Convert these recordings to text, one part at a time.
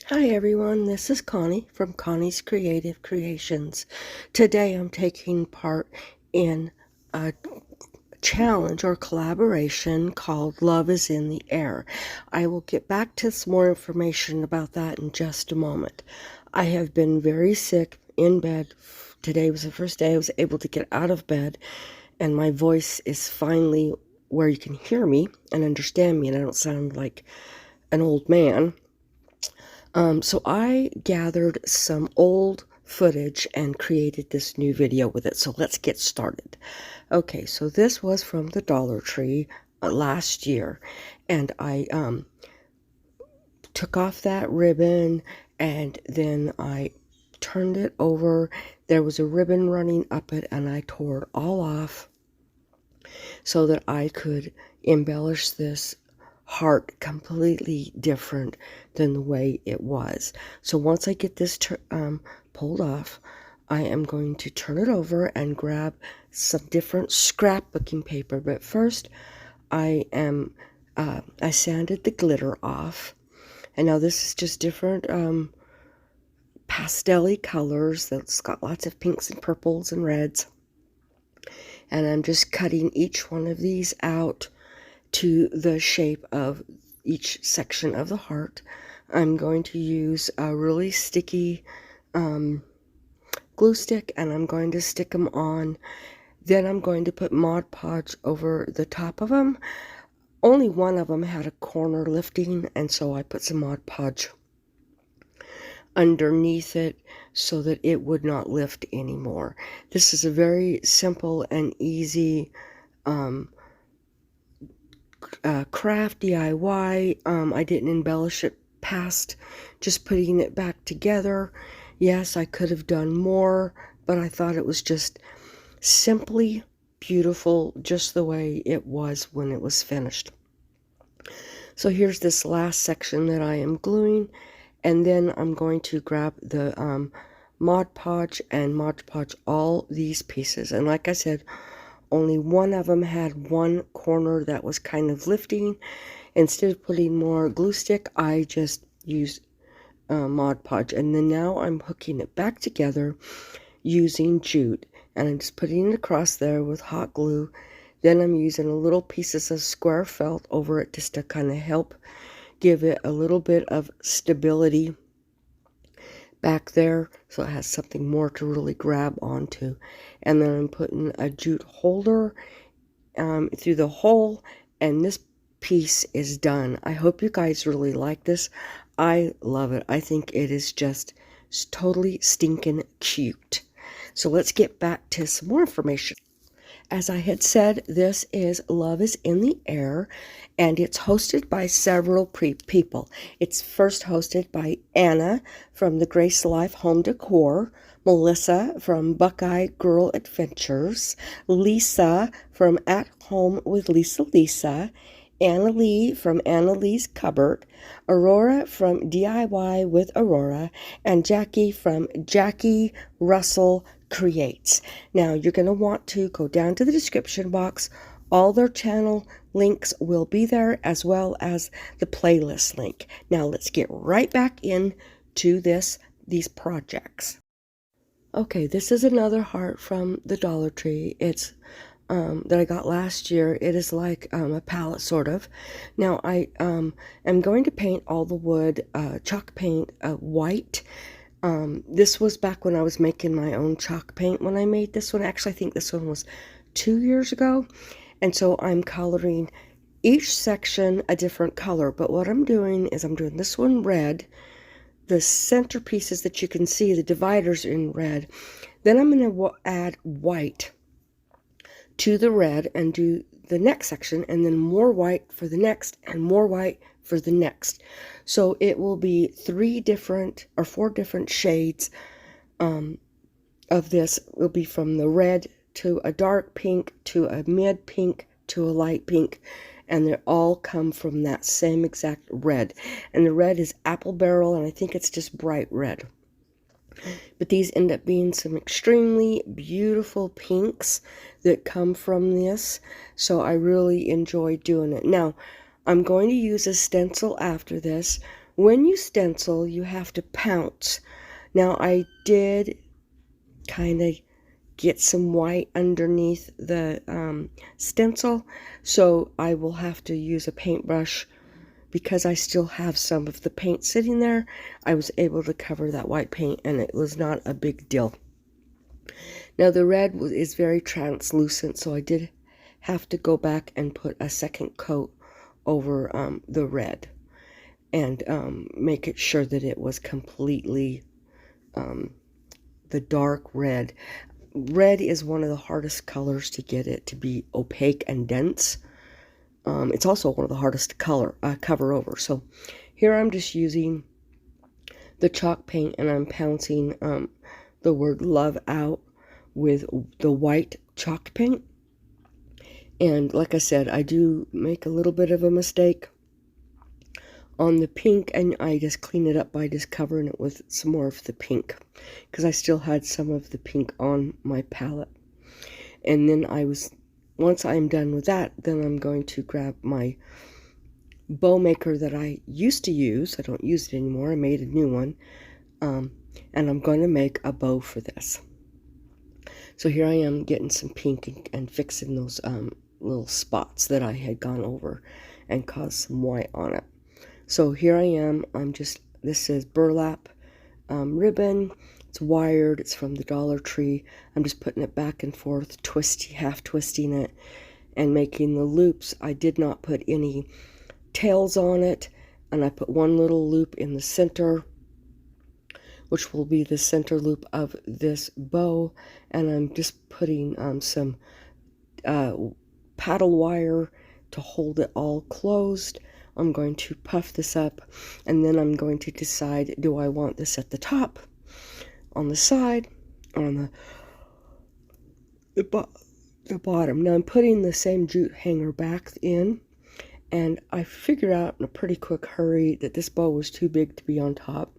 Hi everyone, this is Connie from Connie's Creative Creations. Today I'm taking part in a challenge or collaboration called Love is in the Air. I will get back to some more information about that in just a moment. I have been very sick in bed. Today was the first day I was able to get out of bed, and my voice is finally where you can hear me and understand me, and I don't sound like an old man. So I gathered some old footage and created this new video with it. So let's get started. Okay, so this was from the Dollar Tree last year, and I took off that ribbon and then I turned it over. There was a ribbon running up it, and I tore it all off so that I could embellish this heart completely different than the way it was. So once I get this pulled off, I am going to turn it over and grab some different scrapbooking paper. But first, I sanded the glitter off, and now this is just different pastel-y colors that's got lots of pinks and purples and reds. And I'm just cutting each one of these out to the shape of each section of the heart. I'm going to use a really sticky glue stick, and I'm going to stick them on. Then I'm going to put Mod Podge over the top of them. Only one of them had a corner lifting, and so I put some Mod Podge underneath it so that it would not lift anymore. This is a very simple and easy craft DIY. I didn't embellish it past just putting it back together. Yes, I could have done more, but I thought it was just simply beautiful just the way it was when it was finished. So here's this last section that I am gluing, and then I'm going to grab the Mod Podge and Mod Podge all these pieces. And like I said, only one of them had one corner that was kind of lifting. Instead of putting more glue stick, I just used Mod Podge. And then now I'm hooking it back together using jute. And I'm just putting it across there with hot glue. Then I'm using little pieces of square felt over it just to kind of help give it a little bit of stability back there, so it has something more to really grab onto. And then I'm putting a jute holder through the hole, and this piece is done. I hope you guys really like this. I love it. I think it is just totally stinking cute. So let's get back to some more information. As I had said, this is Love is in the Air, and it's hosted by several people. It's first hosted by Anna from the Grace Life Home Decor, Melissa from Buckeye Girl Adventures, Lisa from At Home with Lisa, Annalee from Annalee's Cupboard, Aurea from DIY with Aurora, and Jacque from Jacque Russell Creates. Now you're going to want to go down to the description box. All their channel links will be there, as well as the playlist link. Now let's get right back into these projects. Okay, this is another heart from the Dollar Tree. It's that I got last year. It is like a palette, sort of. Now I am going to paint all the wood chalk paint white. This was back when I was making my own chalk paint when I made this one. Actually, I think this one was 2 years ago. And so I'm coloring each section a different color. But what I'm doing is I'm doing this one red. The centerpieces that you can see, the dividers in red. Then I'm going to add white to the red and do the next section, and then more white for the next, and more white for the next. So it will be 4 different shades of this. It will be from the red to a dark pink to a mid pink to a light pink, and they all come from that same exact red. And the red is apple barrel, and I think it's just bright red. But these end up being some extremely beautiful pinks that come from this, so I really enjoy doing it. Now, I'm going to use a stencil after this when you stencil, you have to pounce. Now, I did kind of get some white underneath the stencil, so I will have to use a paintbrush. Because I still have some of the paint sitting there, I was able to cover that white paint, and it was not a big deal. Now, the red is very translucent, so I did have to go back and put a second coat over the red and make it sure that it was completely the dark red. Red is one of the hardest colors to get it to be opaque and dense. It's also one of the hardest to cover over. So here I'm just using the chalk paint, and I'm pouncing the word love out with the white chalk paint. And like I said, I do make a little bit of a mistake on the pink, and I just clean it up by just covering it with some more of the pink, because I still had some of the pink on my palette. And then once I'm done with that, then I'm going to grab my bow maker that I used to use. I don't use it anymore. I made a new one. And I'm going to make a bow for this. So here I am getting some pink and fixing those little spots that I had gone over and caused some white on it. So here I am. This is burlap ribbon. It's wired. It's from the Dollar Tree. I'm just putting it back and forth, half twisting it, and making the loops. I did not put any tails on it, and I put one little loop in the center, which will be the center loop of this bow, and I'm just putting some paddle wire to hold it all closed. I'm going to puff this up, and then I'm going to decide, do I want this at the top, on the side, or on the bottom. Now I'm putting the same jute hanger back in, and I figured out in a pretty quick hurry that this bow was too big to be on top.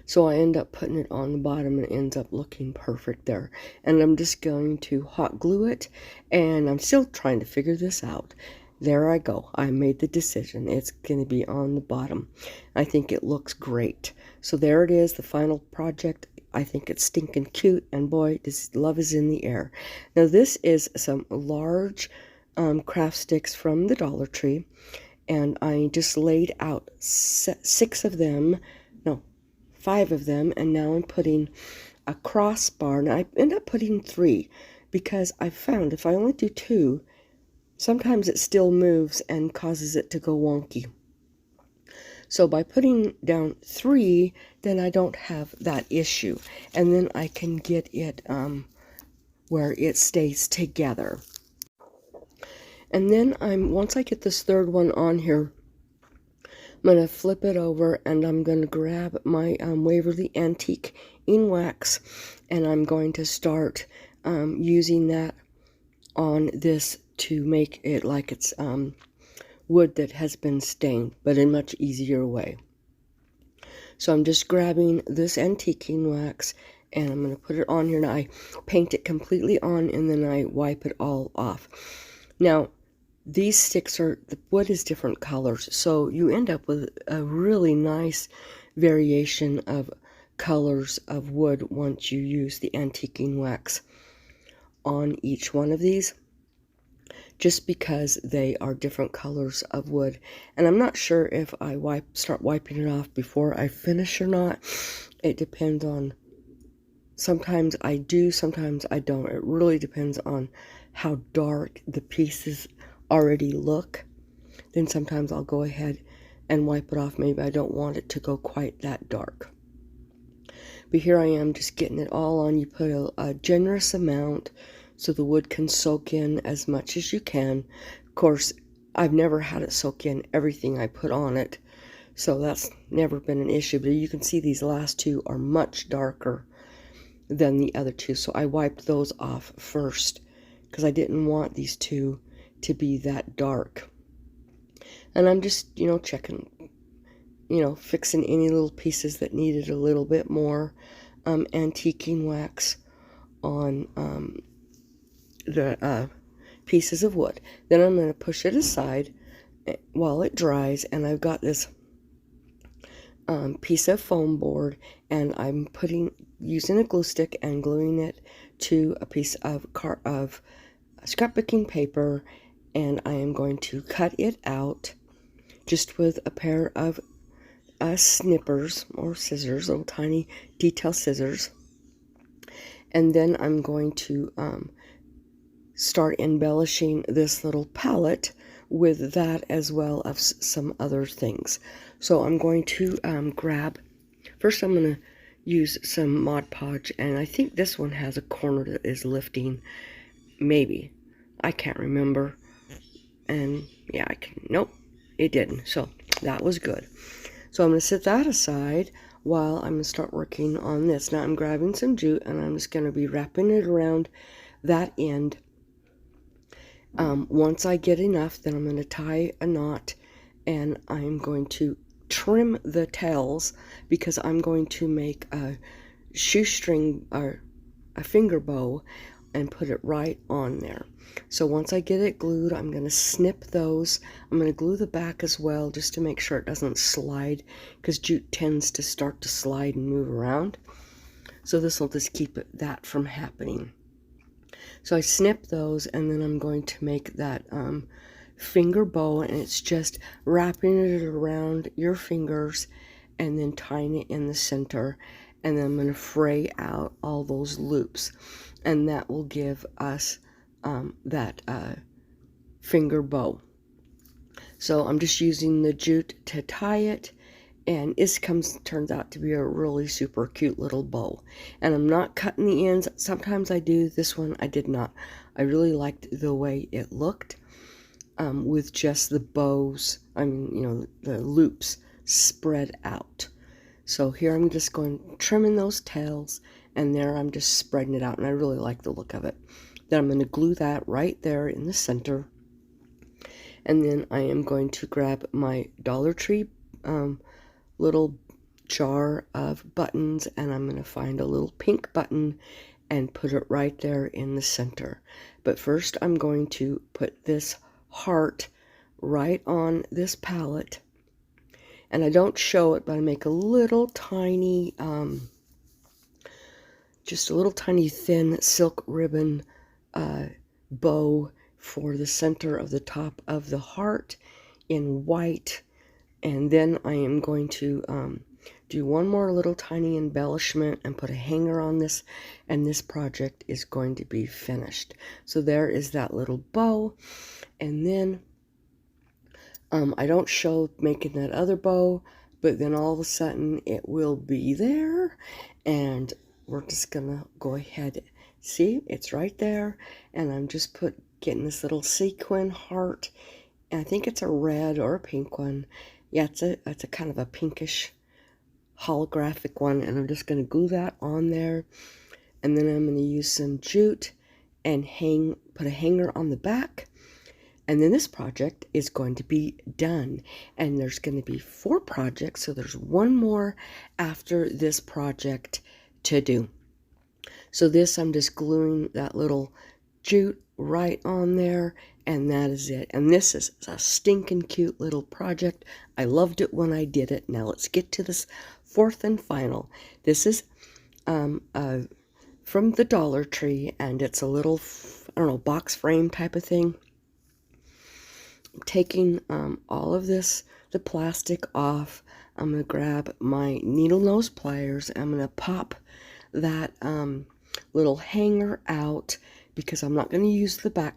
So I end up putting it on the bottom, and it ends up looking perfect there. And I'm just going to hot glue it, and I'm still trying to figure this out. There I go. I made the decision. It's going to be on the bottom. I think it looks great. So there it is, the final project. I think it's stinking cute, and boy, this love is in the air. Now this is some large craft sticks from the Dollar Tree, and I just laid out 5 of them, and now I'm putting a crossbar. Now I end up putting 3 because I found if I only do 2, sometimes it still moves and causes it to go wonky. So by putting down 3, then I don't have that issue, and then I can get it where it stays together. And then once I get this third one on here, I'm going to flip it over, and I'm going to grab my Waverly Antique ink wax, and I'm going to start using that on this to make it like it's wood that has been stained, but in a much easier way. So I'm just grabbing this antique ink wax, and I'm going to put it on here. Now I paint it completely on, and then I wipe it all off. Now these sticks the wood is different colors, so you end up with a really nice variation of colors of wood once you use the antique ink wax on each one of these, just because they are different colors of wood. And I'm not sure if I start wiping it off before I finish or not. It depends on, sometimes I do, sometimes I don't. It really depends on how dark the pieces already look. Then sometimes I'll go ahead and wipe it off. Maybe I don't want it to go quite that dark. But here I am just getting it all on. You put a generous amount so the wood can soak in as much as you can. Of course, I've never had it soak in everything I put on it, so that's never been an issue. But you can see these last 2 are much darker than the other 2, so I wiped those off first because I didn't want these 2 to be that dark. And I'm just, checking, fixing any little pieces that needed a little bit more antique ink wax on the pieces of wood. Then I'm going to push it aside while it dries, and I've got this piece of foam board, and I'm using a glue stick and gluing it to a piece of scrapbooking paper, and I am going to cut it out just with a pair of snippers or scissors, little tiny detail scissors. And then I'm going to start embellishing this little palette with that, as well as some other things. So I'm going to first I'm going to use some Mod Podge, and I think this one has a corner that is lifting, maybe. I can't remember. And yeah, nope, it didn't. So that was good. So I'm going to set that aside while I'm going to start working on this. Now I'm grabbing some jute, and I'm just going to be wrapping it around that end. Once I get enough, then I'm going to tie a knot, and I'm going to trim the tails, because I'm going to make a shoestring or a finger bow and put it right on there. So once I get it glued, I'm going to snip those. I'm going to glue the back as well, just to make sure it doesn't slide, because jute tends to start to slide and move around. So this will just keep that from happening. So I snip those, and then I'm going to make that finger bow, and it's just wrapping it around your fingers and then tying it in the center, and then I'm going to fray out all those loops, and that will give us that finger bow. So I'm just using the jute to tie it, and this turns out to be a really super cute little bow. And I'm not cutting the ends. Sometimes I do. This one I did not. I really liked the way it looked with just the bows, the loops spread out. So here I'm just trimming those tails, and there I'm just spreading it out, and I really like the look of it. Then I'm going to glue that right there in the center, and then I am going to grab my Dollar Tree little jar of buttons, and I'm going to find a little pink button and put it right there in the center. But first I'm going to put this heart right on this palette, and I don't show it, but I make a little tiny just a little tiny thin silk ribbon bow for the center of the top of the heart in white. And then I am going to do one more little tiny embellishment and put a hanger on this, and this project is going to be finished. So there is that little bow, and then I don't show making that other bow, but then all of a sudden it will be there, and we're just gonna go ahead. See, it's right there, and I'm just getting this little sequin heart, and I think it's a red or a pink one. Yeah, it's a kind of a pinkish holographic one, and I'm just going to glue that on there, and then I'm going to use some jute and put a hanger on the back, and then this project is going to be done. And there's going to be 4 projects, so there's one more after this project to do. So this, I'm just gluing that little jute right on there, and that is it. And this is a stinking cute little project. I loved it when I did it. Now let's get to this 4th and final. This is from the Dollar Tree, and it's a little, I don't know, box frame type of thing. I'm taking all of the plastic off. I'm going to grab my needle nose pliers. I'm going to pop that little hanger out, because I'm not going to use the back,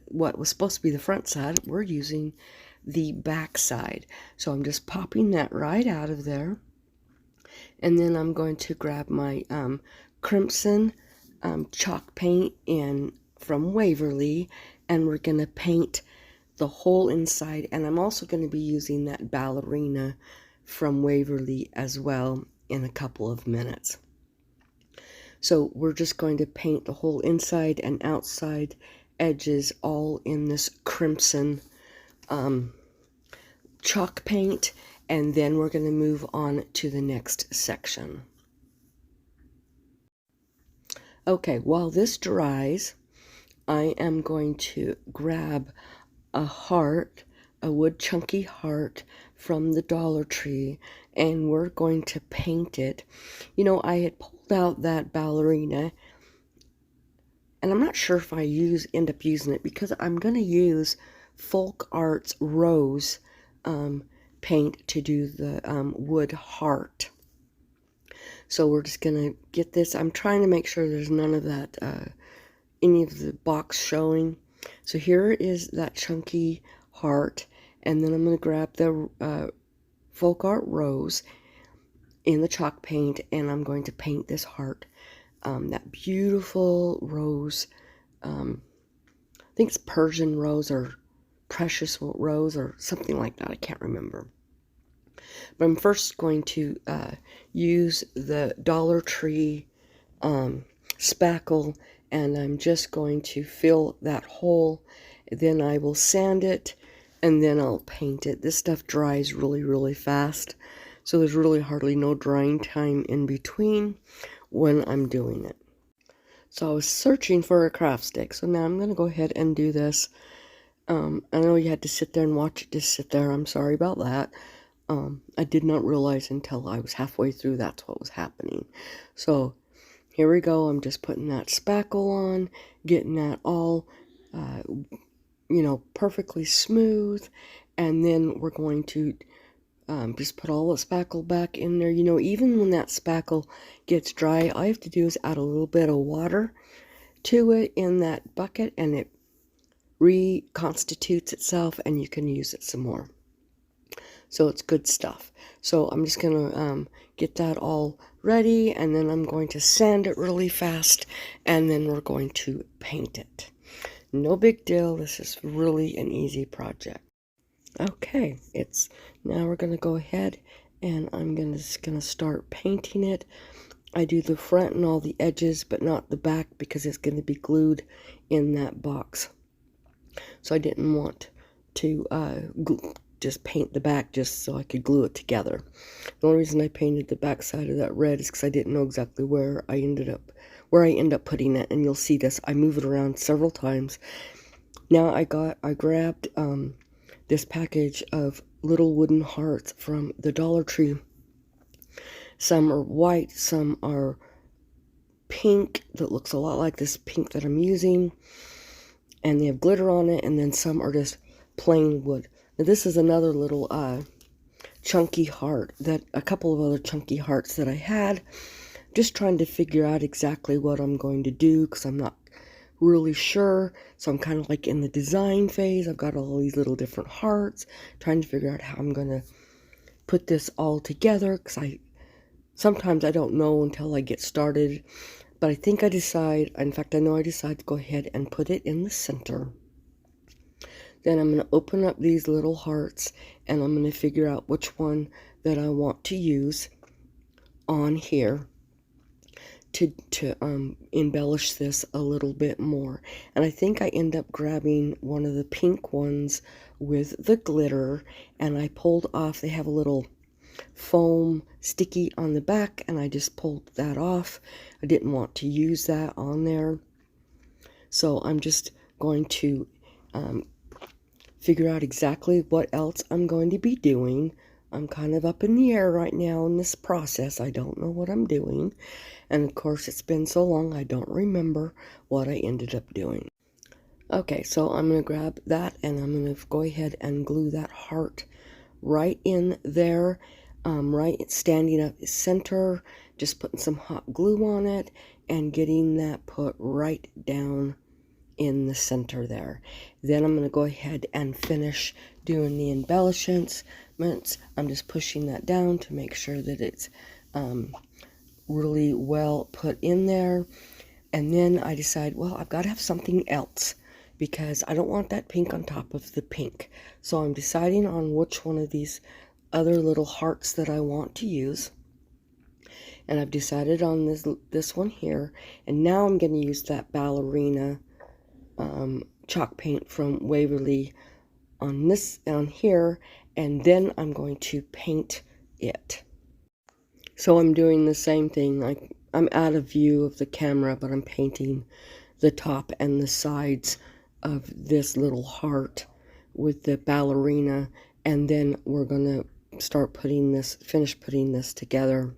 what was supposed to be the front side. We're using the back side. So I'm just popping that right out of there. And then I'm going to grab my crimson chalk paint from Waverly, and we're going to paint the whole inside. And I'm also going to be using that ballerina from Waverly as well in a couple of minutes. So we're just going to paint the whole inside and outside edges all in this crimson chalk paint, and then we're going to move on to the next section. Okay, while this dries, I am going to grab a heart, a wood chunky heart from the Dollar Tree, and we're going to paint it. You know, I had pulled out that ballerina, and I'm not sure if I end up using it because I'm going to use Folk Arts Rose paint to do the wood heart. So we're just going to get this. I'm trying to make sure there's none of that, any of the box showing. So here is that chunky heart, and then I'm going to grab the Folk Art Rose in the chalk paint, and I'm going to paint this heart. That beautiful rose, I think it's Persian rose or precious rose or something like that. I can't remember. But I'm first going to use the Dollar Tree spackle, and I'm just going to fill that hole. Then I will sand it, and then I'll paint it. This stuff dries really, really fast, so there's really hardly no drying time in between when I'm doing it. So I was searching for a craft stick, so now I'm going to go ahead and do this. I know you had to sit there and watch it just sit there. I'm sorry about that. I did not realize until I was halfway through that's what was happening. So here we go. I'm just putting that spackle on, getting that all, you know, perfectly smooth. And then we're going to just put all the spackle back in there. You know, even when that spackle gets dry, all I have to do is add a little bit of water to it in that bucket, and it reconstitutes itself, and you can use it some more. So it's good stuff. So I'm just going to get that all ready, and then I'm going to sand it really fast, and then we're going to paint it. No big deal. This is really an easy project. Okay, now we're going to go ahead, and I'm just going to start painting it. I do the front and all the edges, but not the back because it's going to be glued in that box. So I didn't want to just paint the back just so I could glue it together. The only reason I painted the back side of that red is because I didn't know exactly where I end up putting it, and you'll see this. I move it around several times. Now I grabbed this package of little wooden hearts from the Dollar Tree. Some are white, some are pink that looks a lot like this pink that I'm using, and they have glitter on it, and then some are just plain wood. Now this is another little chunky heart, that a couple of other chunky hearts that I had. Just trying to figure out exactly what I'm going to do because I'm not really sure. So I'm kind of like in the design phase. I've got all these little different hearts, trying to figure out how I'm going to put this all together, because sometimes I don't know until I get started. But I think I decide, in fact I know I decide to go ahead and put it in the center. Then I'm going to open up these little hearts, and I'm going to figure out which one that I want to use on here to embellish this a little bit more. And I think I end up grabbing one of the pink ones with the glitter, and I pulled off, they have a little foam sticky on the back, and I just pulled that off. I didn't want to use that on there, so I'm just going to figure out exactly what else I'm going to be doing. I'm kind of up in the air right now in this process. I don't know what I'm doing. And of course, it's been so long, I don't remember what I ended up doing. Okay, so I'm going to grab that, and I'm going to go ahead and glue that heart right in there, right standing up center, just putting some hot glue on it and getting that put right down in the center there. Then I'm going to go ahead and finish doing the embellishments. I'm just pushing that down to make sure that it's really well put in there. And then I decide, well, I've got to have something else because I don't want that pink on top of the pink. So I'm deciding on which one of these other little hearts that I want to use. And I've decided on this one here. And now I'm going to use that ballerina chalk paint from Waverly on here, and then I'm going to paint it. So I'm doing the same thing. I'm out of view of the camera, but I'm painting the top and the sides of this little heart with the ballerina, and then we're gonna start finish putting this together.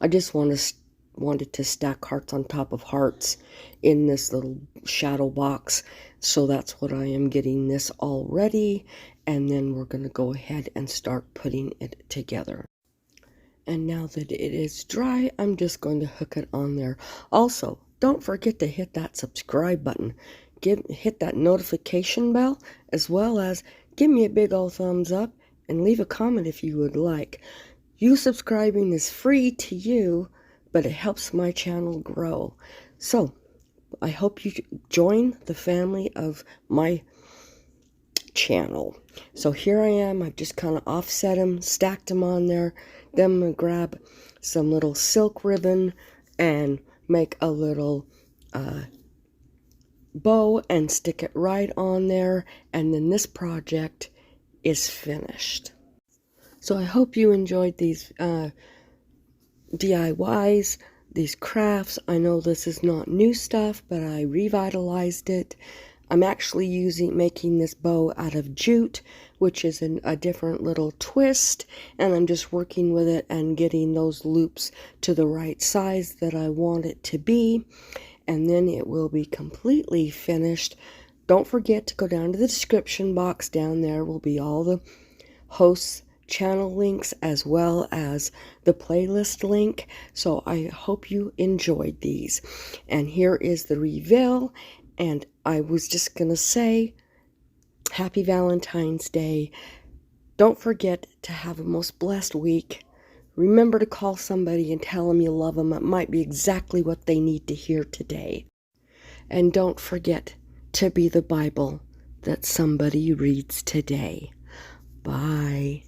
I just wanted to stack hearts on top of hearts in this little shadow box. So that's what I am getting this all ready. And then we're going to go ahead and start putting it together. And now that it is dry, I'm just going to hook it on there. Also, don't forget to hit that subscribe button. Hit that notification bell, as well as give me a big old thumbs up and leave a comment if you would like. You subscribing is free to you, but it helps my channel grow. So, I hope you join the family of my channel. So here I am. I've just kind of offset them, stacked them on there. Then I'm going to grab some little silk ribbon and make a little bow and stick it right on there. And then this project is finished. So I hope you enjoyed these DIYs, these crafts. I know this is not new stuff, but I revitalized it. I'm actually making this bow out of jute, which is a different little twist, and I'm just working with it and getting those loops to the right size that I want it to be, and then it will be completely finished. Don't forget to go down to the description box. Down there will be all the hosts' channel links as well as the playlist link. So I hope you enjoyed these. And here is the reveal. And I was just going to say, Happy Valentine's Day. Don't forget to have a most blessed week. Remember to call somebody and tell them you love them. It might be exactly what they need to hear today. And don't forget to be the Bible that somebody reads today. Bye.